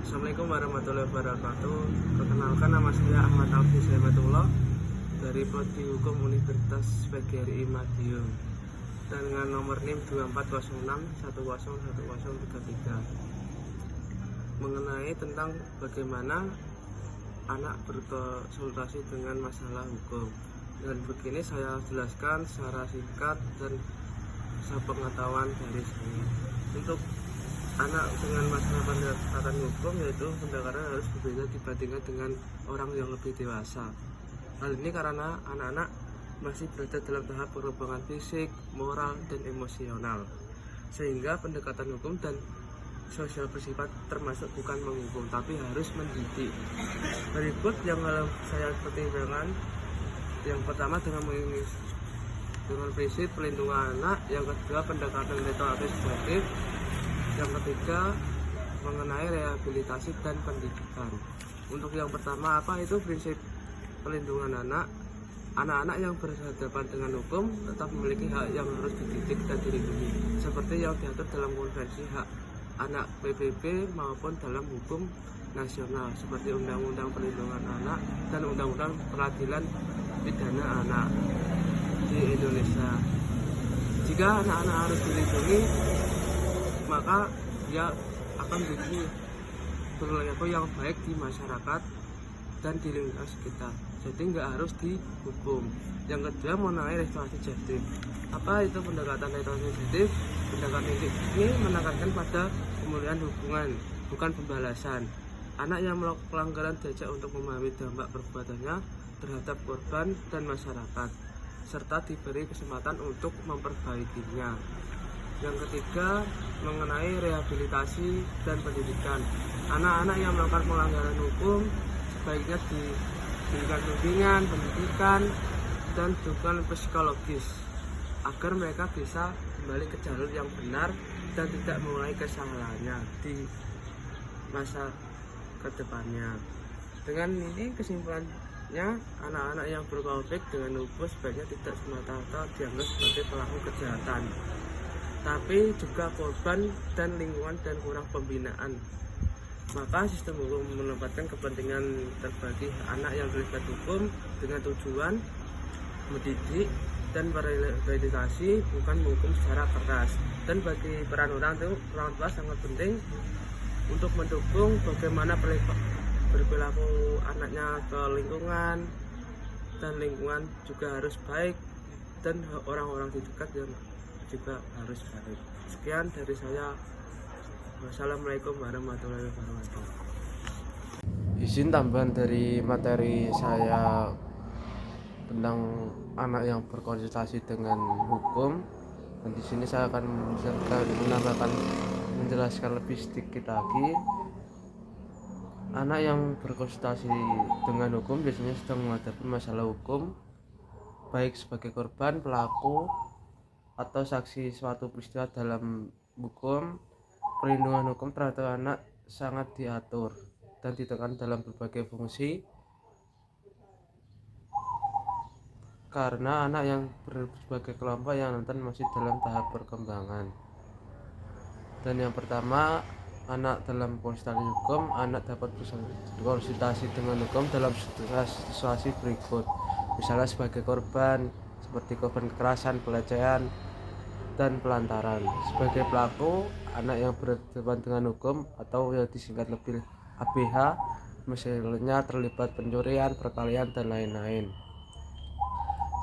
Assalamualaikum warahmatullahi wabarakatuh. Perkenalkan, nama saya Ahmad Alfi Saimatullah dari Prodi Hukum Universitas PGRI Madiun dan dengan nomor NIM 2406101033 mengenai tentang bagaimana anak berkonsultasi dengan masalah hukum. Dan begini saya jelaskan secara singkat dan sepengetahuan dari saya. Untuk anak dengan masalah pendekatan hukum, yaitu pendekatan harus berbeda dibandingkan dengan orang yang lebih dewasa. Hal ini karena anak-anak masih berada dalam tahap perkembangan fisik, moral, dan emosional, sehingga pendekatan hukum dan sosial bersifat termasuk bukan menghukum tapi harus mendidik. Berikut yang saya pertimbangkan. Yang pertama dengan prinsip pelindungan anak, yang kedua pendekatan restoratif, yang ketiga mengenai rehabilitasi dan pendidikan. Untuk yang pertama, apa itu prinsip pelindungan anak? Anak-anak yang berhadapan dengan hukum tetap memiliki hak yang harus dididik dan dilindungi, seperti yang diatur dalam konvensi hak anak PBB maupun dalam hukum nasional seperti Undang-Undang Perlindungan Anak dan Undang-Undang Peradilan Pidana Anak di Indonesia. Jika anak-anak harus dilindungi, maka dia akan menjadi perilaku yang baik di masyarakat dan di lingkungan sekitar. Jadi nggak harus dihukum. Yang kedua mengenai restorasi justice. Apa itu pendekatan restorasi justice? Pendekatan ini menekankan pada pemulihan hubungan, bukan pembalasan. Anak yang melakukan pelanggaran diajak untuk memahami dampak perbuatannya terhadap korban dan masyarakat, serta diberi kesempatan untuk memperbaikinya. Yang ketiga mengenai rehabilitasi dan pendidikan. Anak-anak yang melakukan pelanggaran hukum sebaiknya diberikan bimbingan, pendidikan, dan dukungan psikologis agar mereka bisa kembali ke jalur yang benar dan tidak mengulangi kesalahannya di masa kedepannya. Dengan ini kesimpulannya, anak-anak yang berkonflik dengan hukum sebaiknya tidak semata-mata dianggap sebagai pelaku kejahatan, tapi juga korban dan lingkungan dan kurang pembinaan. Maka sistem hukum menempatkan kepentingan terbagi anak yang terlibat hukum dengan tujuan mendidik dan berrehabilitasi, bukan menghukum secara keras. Dan bagi peran orang tua sangat penting untuk mendukung bagaimana berperilaku anaknya ke lingkungan, dan lingkungan juga harus baik dan orang-orang di dekat yang juga harus baik. Sekian dari saya. Wassalamualaikum warahmatullahi wabarakatuh. Izin tambahan dari materi saya tentang anak yang berkonsultasi dengan hukum, dan di sini saya akan menjelaskan lebih sedikit lagi. Anak yang berkonsultasi dengan hukum biasanya sedang menghadapi masalah hukum, baik sebagai korban, pelaku, atau saksi suatu peristiwa dalam hukum. Perlindungan hukum terhadap anak sangat diatur dan ditekan dalam berbagai fungsi, karena anak yang berbagai kelompok yang rentan masih dalam tahap perkembangan. Dan yang pertama, anak dalam konsultasi hukum. Anak dapat berkonsultasi dengan hukum dalam situasi berikut, misalnya sebagai korban, seperti korban kekerasan, pelecehan, dan pelantaran. Sebagai pelaku, anak yang berhadapan dengan hukum atau yang disingkat lebih ABH, misalnya terlibat pencurian, perkelahian, dan lain-lain.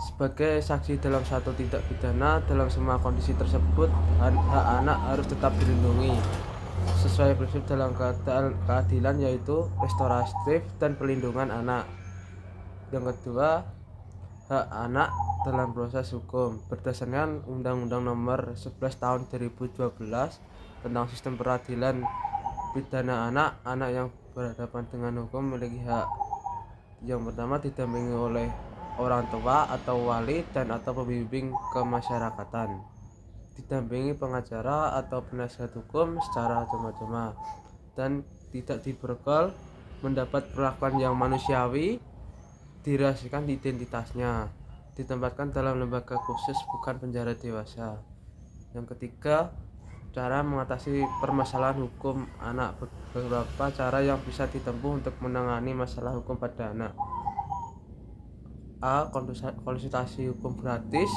Sebagai saksi dalam satu tindak pidana, dalam semua kondisi tersebut hak anak harus tetap dilindungi sesuai prinsip dalam keadilan, yaitu restoratif dan pelindungan anak. Yang kedua, hak anak dalam proses hukum berdasarkan Undang-Undang Nomor 11 Tahun 2012 tentang Sistem Peradilan Pidana Anak. Anak yang berhadapan dengan hukum memiliki hak. Yang pertama, didampingi oleh orang tua atau wali dan atau pembimbing kemasyarakatan, didampingi pengacara atau penasihat hukum secara cuma-cuma, dan tidak diberkol, mendapat perlakuan yang manusiawi, dirahasiakan identitasnya, ditempatkan dalam lembaga khusus bukan penjara dewasa. Yang ketiga, cara mengatasi permasalahan hukum anak. Beberapa cara yang bisa ditempuh untuk menangani masalah hukum pada anak. A. Konsultasi hukum gratis,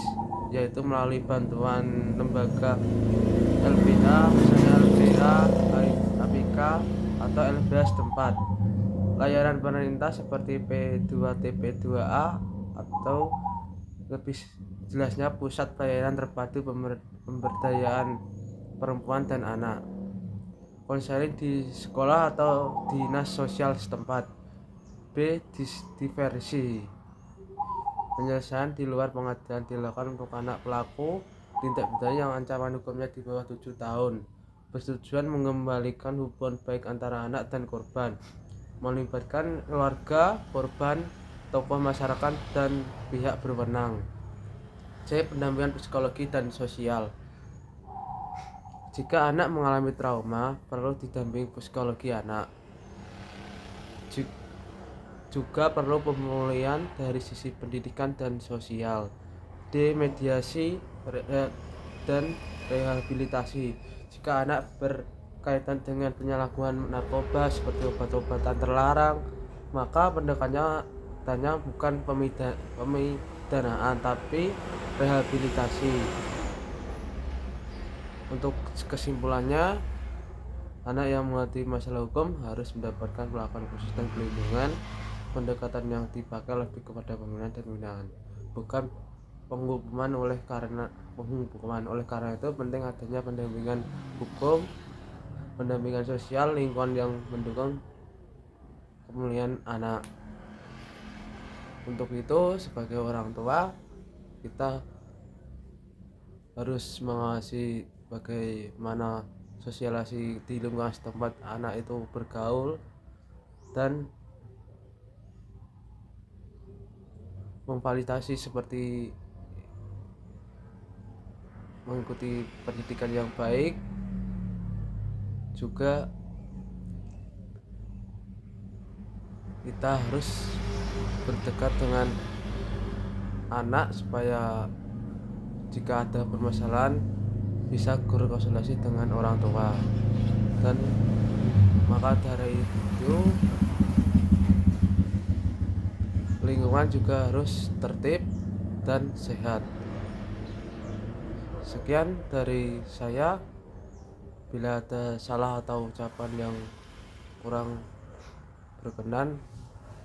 yaitu melalui bantuan lembaga LPA, misalnya LPA, APK, atau LBH setempat. Layanan pemerintah seperti P2TP2A, atau lebih jelasnya Pusat Pelayanan Terpadu Pemberdayaan Perempuan dan Anak. Konseling di sekolah atau dinas sosial setempat. B. Diversi. Penyelesaian di luar pengadilan dilakukan untuk anak pelaku tindak pidana yang ancaman hukumnya di bawah 7 tahun. Bertujuan mengembalikan hubungan baik antara anak dan korban, melibatkan keluarga korban, tokoh masyarakat, dan pihak berwenang. C. Pendampingan psikologi dan sosial. Jika anak mengalami trauma, perlu didampingi psikologi anak. Juga perlu pemulihan dari sisi pendidikan dan sosial. D. Mediasi dan rehabilitasi. Jika anak berkaitan dengan penyalahgunaan narkoba seperti obat-obatan terlarang, maka pendekatannya bukan pemidanaan tapi rehabilitasi. Untuk kesimpulannya, anak yang menghadapi masalah hukum harus mendapatkan perlakuan khusus dan pelindungan. Pendekatan yang dipakai lebih kepada pembinaan, bukan penghukuman. Oleh karena itu penting adanya pendampingan hukum, pendampingan sosial, lingkungan yang mendukung pemulihan anak. Untuk itu, sebagai orang tua, kita harus mengawasi bagaimana sosialisasi di lingkungan setempat anak itu bergaul dan memfasilitasi seperti mengikuti pendidikan yang baik. Juga kita harus berdekat dengan anak supaya jika ada permasalahan bisa berkonsultasi dengan orang tua. Dan maka dari itu lingkungan juga harus tertib dan sehat. Sekian dari saya. Bila ada salah atau ucapan yang kurang berkenan,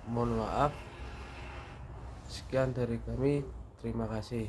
mohon maaf. Sekian dari kami, terima kasih.